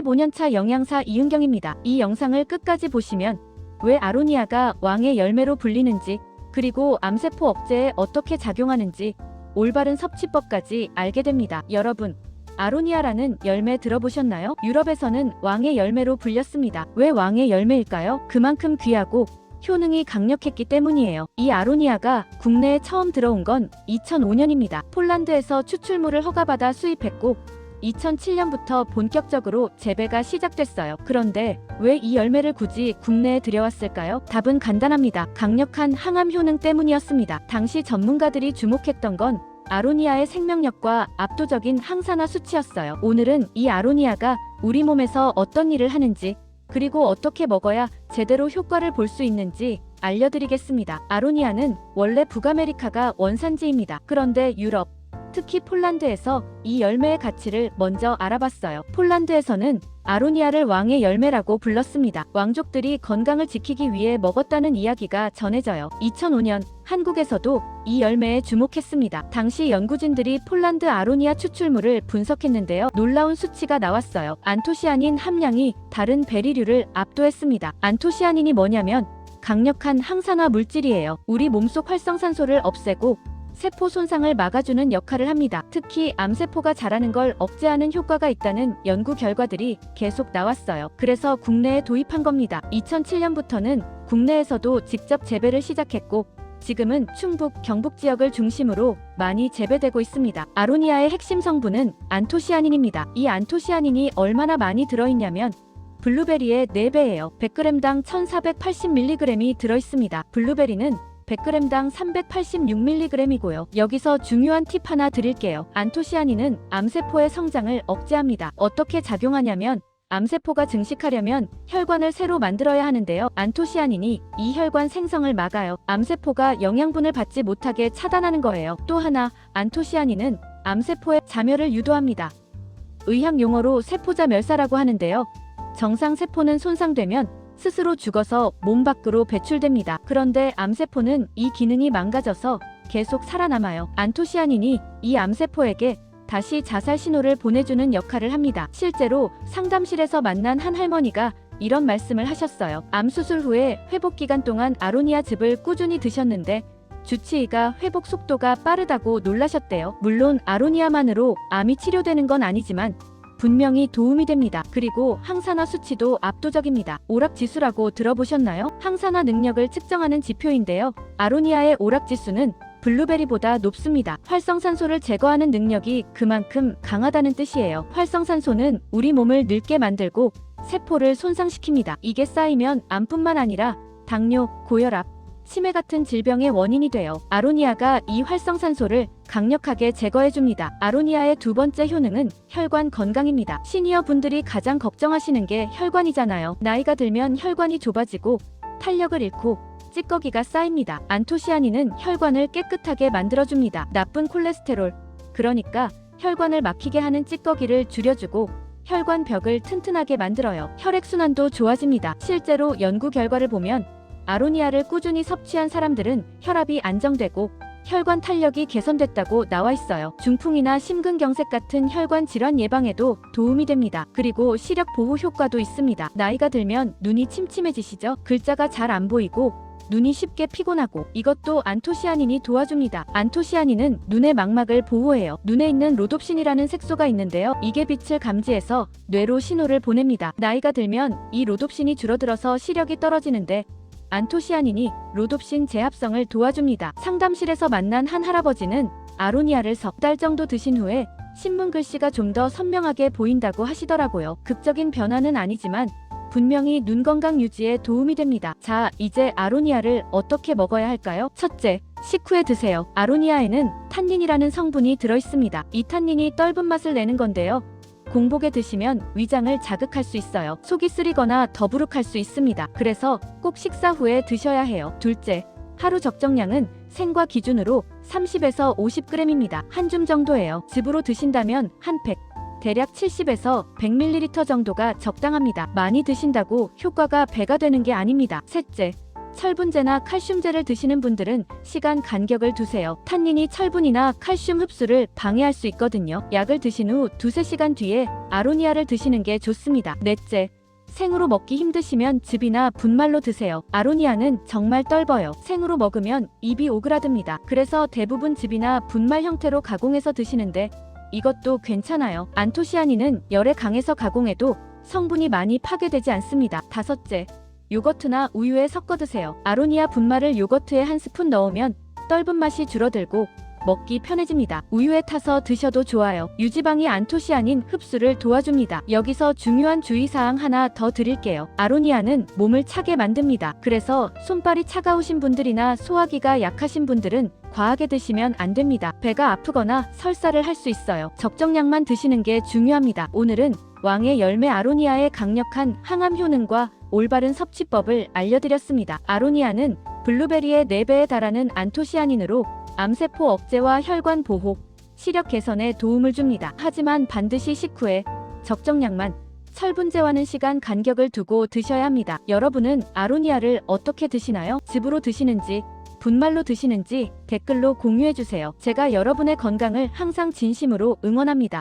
15년차 영양사 이은경입니다. 이 영상을 끝까지 보시면 왜 아로니아가 왕의 열매로 불리는지, 그리고 암세포 억제에 어떻게 작용하는지, 올바른 섭취법까지 알게 됩니다. 여러분, 아로니아라는 열매 들어보셨나요? 유럽에서는 왕의 열매로 불렸습니다. 왜 왕의 열매일까요? 그만큼 귀하고 효능이 강력했기 때문이에요. 이 아로니아가 국내에 처음 들어온 건 2005년입니다. 폴란드에서 추출물을 허가받아 수입했고 2007년부터 본격적으로 재배가 시작됐어요. 그런데 왜 이 열매를 굳이 국내에 들여왔을까요? 답은 간단합니다. 강력한 항암 효능 때문이었습니다. 당시 전문가들이 주목했던 건 아로니아의 생명력과 압도적인 항산화 수치였어요. 오늘은 이 아로니아가 우리 몸에서 어떤 일을 하는지, 그리고 어떻게 먹어야 제대로 효과를 볼 수 있는지 알려드리겠습니다. 아로니아는 원래 북아메리카가 원산지입니다. 그런데 유럽, 특히 폴란드에서 이 열매의 가치를 먼저 알아봤어요. 폴란드에서는 아로니아를 왕의 열매라고 불렀습니다. 왕족들이 건강을 지키기 위해 먹었다는 이야기가 전해져요. 2005년 한국에서도 이 열매에 주목했습니다. 당시 연구진들이 폴란드 아로니아 추출물을 분석했는데요. 놀라운 수치가 나왔어요. 안토시아닌 함량이 다른 베리류를 압도했습니다. 안토시아닌이 뭐냐면 강력한 항산화 물질이에요. 우리 몸속 활성산소를 없애고 세포 손상을 막아주는 역할을 합니다. 특히 암세포가 자라는 걸 억제하는 효과가 있다는 연구 결과들이 계속 나왔어요. 그래서 국내에 도입한 겁니다. 2007년부터는 국내에서도 직접 재배를 시작했고 지금은 충북, 경북 지역을 중심으로 많이 재배되고 있습니다. 아로니아의 핵심 성분은 안토시아닌입니다. 이 안토시아닌이 얼마나 많이 들어있냐면 블루베리의 4배예요. 100g당 1480mg이 들어있습니다. 블루베리는 100g당 386mg이고요. 여기서 중요한 팁 하나 드릴게요. 안토시아닌은 암세포의 성장을 억제합니다. 어떻게 작용하냐면 암세포가 증식하려면 혈관을 새로 만들어야 하는데요. 안토시아닌이 이 혈관 생성을 막아요. 암세포가 영양분을 받지 못하게 차단하는 거예요. 또 하나, 안토시아닌은 암세포의 자멸을 유도합니다. 의학 용어로 세포자 멸사라고 하는데요. 정상 세포는 손상되면 스스로 죽어서 몸 밖으로 배출됩니다. 그런데 암세포는 이 기능이 망가져서 계속 살아남아요. 안토시아닌이 이 암세포에게 다시 자살 신호를 보내주는 역할을 합니다. 실제로 상담실에서 만난 한 할머니가 이런 말씀을 하셨어요. 암 수술 후에 회복 기간 동안 아로니아 즙을 꾸준히 드셨는데 주치의가 회복 속도가 빠르다고 놀라셨대요. 물론 아로니아만으로 암이 치료되는 건 아니지만 분명히 도움이 됩니다. 그리고 항산화 수치도 압도적입니다. 오락지수라고 들어보셨나요? 항산화 능력을 측정하는 지표인데요. 아로니아의 오락지수는 블루베리보다 높습니다. 활성산소를 제거하는 능력이 그만큼 강하다는 뜻이에요. 활성산소는 우리 몸을 늙게 만들고 세포를 손상시킵니다. 이게 쌓이면 암뿐만 아니라 당뇨, 고혈압, 치매 같은 질병의 원인이 돼요. 아로니아가 이 활성산소를 강력하게 제거해줍니다. 아로니아의 두 번째 효능은 혈관 건강입니다. 시니어 분들이 가장 걱정하시는 게 혈관이잖아요. 나이가 들면 혈관이 좁아지고 탄력을 잃고 찌꺼기가 쌓입니다. 안토시아닌은 혈관을 깨끗하게 만들어줍니다. 나쁜 콜레스테롤, 그러니까 혈관을 막히게 하는 찌꺼기를 줄여주고 혈관 벽을 튼튼하게 만들어요. 혈액순환도 좋아집니다. 실제로 연구 결과를 보면 아로니아를 꾸준히 섭취한 사람들은 혈압이 안정되고 혈관 탄력이 개선됐다고 나와 있어요. 중풍이나 심근경색 같은 혈관 질환 예방에도 도움이 됩니다. 그리고 시력 보호 효과도 있습니다. 나이가 들면 눈이 침침해지시죠? 글자가 잘 안 보이고 눈이 쉽게 피곤하고, 이것도 안토시아닌이 도와줍니다. 안토시아닌은 눈의 망막을 보호해요. 눈에 있는 로놉신이라는 색소가 있는데요. 이게 빛을 감지해서 뇌로 신호를 보냅니다. 나이가 들면 이 로놉신이 줄어들어서 시력이 떨어지는데 안토시아닌이 로놉신 재합성을 도와줍니다. 상담실에서 만난 한 할아버지는 아로니아를 석 달 정도 드신 후에 신문 글씨가 좀 더 선명하게 보인다고 하시더라고요. 극적인 변화는 아니지만 분명히 눈 건강 유지에 도움이 됩니다. 자, 이제 아로니아를 어떻게 먹어야 할까요? 첫째, 식후에 드세요. 아로니아에는 탄닌이라는 성분이 들어있습니다. 이 탄닌이 떫은 맛을 내는 건데요. 공복에 드시면 위장을 자극할 수 있어요. 속이 쓰리거나 더부룩할 수 있습니다. 그래서 꼭 식사 후에 드셔야 해요. 둘째, 하루 적정량은 생과 기준으로 30에서 50g입니다. 한 줌 정도예요. 즙으로 드신다면 한 팩, 대략 70에서 100ml 정도가 적당합니다. 많이 드신다고 효과가 배가 되는 게 아닙니다. 셋째, 철분제나 칼슘제를 드시는 분들은 시간 간격을 두세요. 탄닌이 철분이나 칼슘 흡수를 방해할 수 있거든요. 약을 드신 후 2~3시간 뒤에 아로니아를 드시는 게 좋습니다. 넷째, 생으로 먹기 힘드시면 즙이나 분말로 드세요. 아로니아는 정말 떫어요. 생으로 먹으면 입이 오그라듭니다. 그래서 대부분 즙이나 분말 형태로 가공해서 드시는데 이것도 괜찮아요. 안토시아닌은 열에 강해서 가공해도 성분이 많이 파괴되지 않습니다. 다섯째, 요거트나 우유에 섞어 드세요. 아로니아 분말을 요거트에 1스푼 넣으면 떫은 맛이 줄어들고 먹기 편해집니다. 우유에 타서 드셔도 좋아요. 유지방이 안토시아닌 흡수를 도와줍니다. 여기서 중요한 주의사항 하나 더 드릴게요. 아로니아는 몸을 차게 만듭니다. 그래서 손발이 차가우신 분들이나 소화기가 약하신 분들은 과하게 드시면 안 됩니다. 배가 아프거나 설사를 할 수 있어요. 적정량만 드시는 게 중요합니다. 오늘은 왕의 열매 아로니아의 강력한 항암 효능과 올바른 섭취법을 알려드렸습니다. 아로니아는 블루베리의 4배에 달하는 안토시아닌으로 암세포 억제와 혈관 보호, 시력 개선에 도움을 줍니다. 하지만 반드시 식후에 적정량만, 철분제와는 시간 간격을 두고 드셔야 합니다. 여러분은 아로니아를 어떻게 드시나요? 즙으로 드시는지, 분말로 드시는지 댓글로 공유해주세요. 제가 여러분의 건강을 항상 진심으로 응원합니다.